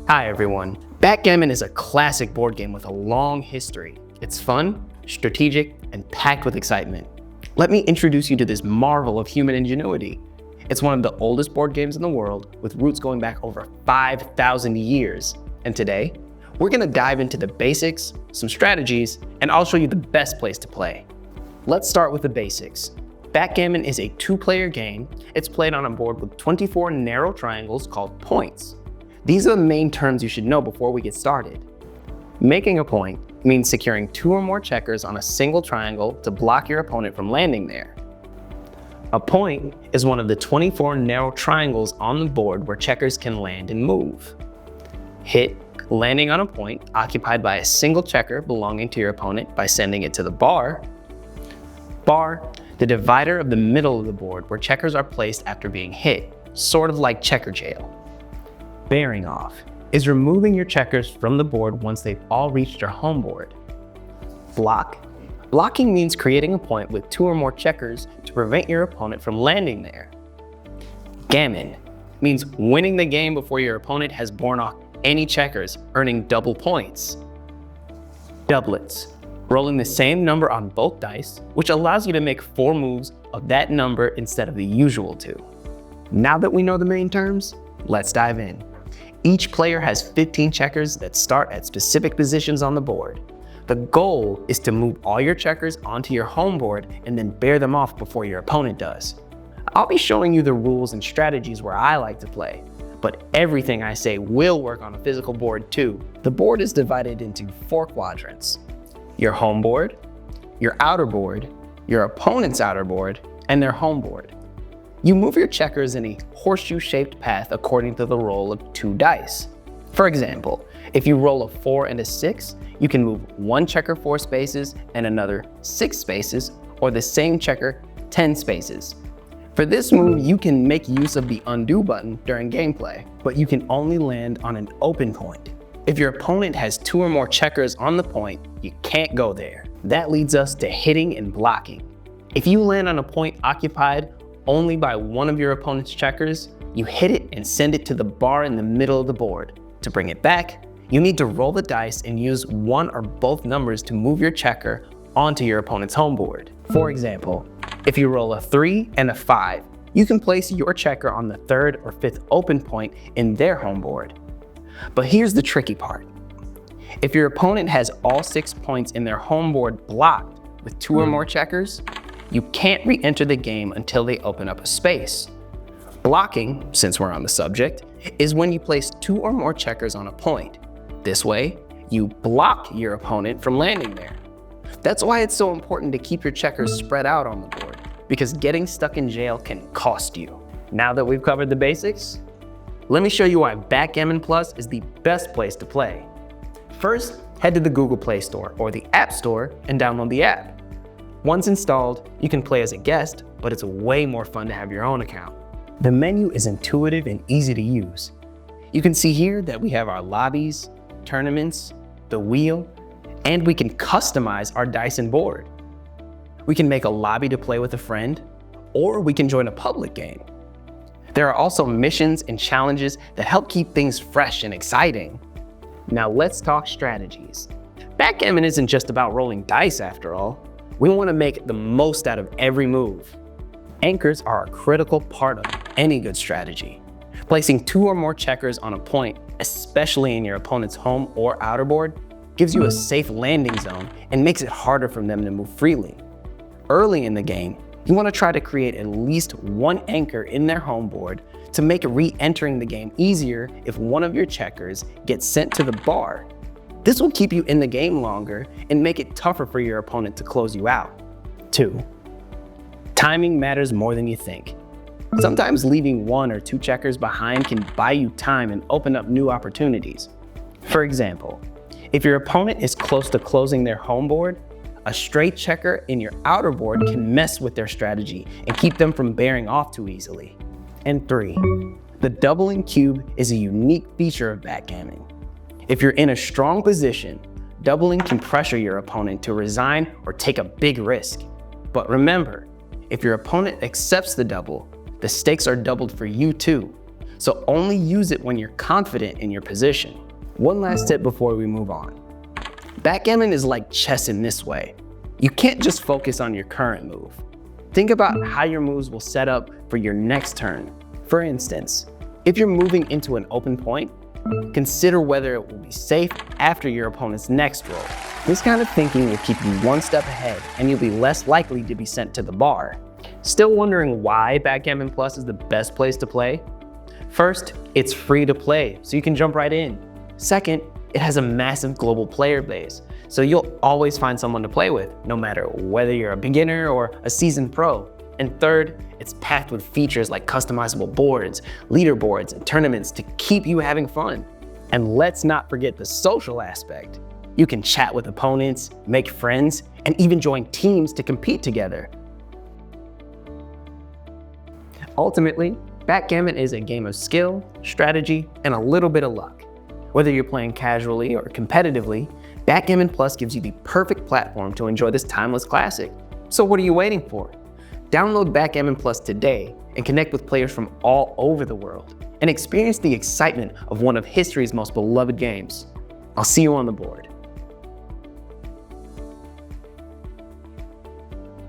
Hi everyone. Backgammon is a classic board game with a long history. It's fun, strategic, and packed with excitement. Let me introduce you to this marvel of human ingenuity. It's one of the oldest board games in the world, with roots going back over 5,000 years. And today, we're gonna dive into the basics, some strategies, and I'll show you the best place to play. Let's start with the basics. Backgammon is a two-player game. It's played on a board with 24 narrow triangles called points. These are the main terms you should know before we get started. Making a point means securing two or more checkers on a single triangle to block your opponent from landing there. A point is one of the 24 narrow triangles on the board where checkers can land and move. Hit, landing on a point occupied by a single checker belonging to your opponent by sending it to the bar. Bar, the divider of the middle of the board where checkers are placed after being hit, sort of like checker jail. Bearing off is removing your checkers from the board once they've all reached your home board. Block. Blocking means creating a point with two or more checkers to prevent your opponent from landing there. Gammon means winning the game before your opponent has borne off any checkers, earning double points. Doublets. Rolling the same number on both dice, which allows you to make 4 moves of that number instead of the usual 2. Now that we know the main terms, let's dive in. Each player has 15 checkers that start at specific positions on the board. The goal is to move all your checkers onto your home board and then bear them off before your opponent does. I'll be showing you the rules and strategies where I like to play, but everything I say will work on a physical board too. The board is divided into 4 quadrants: your home board, your outer board, your opponent's outer board, and their home board. You move your checkers in a horseshoe-shaped path according to the roll of 2 dice. For example, if you roll a 4 and a 6, you can move 1 checker 4 spaces and another 6 spaces, or the same checker 10 spaces. For this move, you can make use of the undo button during gameplay, but you can only land on an open point. If your opponent has 2 or more checkers on the point, you can't go there. That leads us to hitting and blocking. If you land on a point occupied only by one of your opponent's checkers, you hit it and send it to the bar in the middle of the board. To bring it back, you need to roll the dice and use one or both numbers to move your checker onto your opponent's home board. For example, if you roll a 3 and a 5, you can place your checker on the 3rd or 5th open point in their home board. But here's the tricky part. If your opponent has all 6 points in their home board blocked with 2 or more checkers, you can't re-enter the game until they open up a space. Blocking, since we're on the subject, is when you place 2 or more checkers on a point. This way, you block your opponent from landing there. That's why it's so important to keep your checkers spread out on the board, because getting stuck in jail can cost you. Now that we've covered the basics, let me show you why Backgammon Plus is the best place to play. First, head to the Google Play Store or the App Store and download the app. Once installed, you can play as a guest, but it's way more fun to have your own account. The menu is intuitive and easy to use. You can see here that we have our lobbies, tournaments, the wheel, and we can customize our dice and board. We can make a lobby to play with a friend, or we can join a public game. There are also missions and challenges that help keep things fresh and exciting. Now let's talk strategies. Backgammon isn't just about rolling dice after all. We want to make the most out of every move. Anchors are a critical part of any good strategy. Placing 2 or more checkers on a point, especially in your opponent's home or outer board, gives you a safe landing zone and makes it harder for them to move freely. Early in the game, you want to try to create at least 1 anchor in their home board to make re-entering the game easier if one of your checkers gets sent to the bar. This will keep you in the game longer and make it tougher for your opponent to close you out. 2. Timing matters more than you think. Sometimes leaving 1 or 2 checkers behind can buy you time and open up new opportunities. For example, if your opponent is close to closing their home board, a straight checker in your outer board can mess with their strategy and keep them from bearing off too easily. And 3. The doubling cube is a unique feature of backgammon. If you're in a strong position, doubling can pressure your opponent to resign or take a big risk. But remember, if your opponent accepts the double, the stakes are doubled for you too. so only use it when you're confident in your position. One last tip before we move on. Backgammon is like chess in this way. You can't just focus on your current move. Think about how your moves will set up for your next turn. For instance, if you're moving into an open point, consider whether it will be safe after your opponent's next roll. This kind of thinking will keep you one step ahead, and you'll be less likely to be sent to the bar. Still wondering why Backgammon Plus is the best place to play? First, it's free to play, so you can jump right in. Second, it has a massive global player base, so you'll always find someone to play with, no matter whether you're a beginner or a seasoned pro. And third, it's packed with features like customizable boards, leaderboards, and tournaments to keep you having fun. And let's not forget the social aspect. You can chat with opponents, make friends, and even join teams to compete together. Ultimately, Backgammon is a game of skill, strategy, and a little bit of luck. Whether you're playing casually or competitively, Backgammon Plus gives you the perfect platform to enjoy this timeless classic. So what are you waiting for? Download Backgammon Plus today and connect with players from all over the world and experience the excitement of one of history's most beloved games. I'll see you on the board.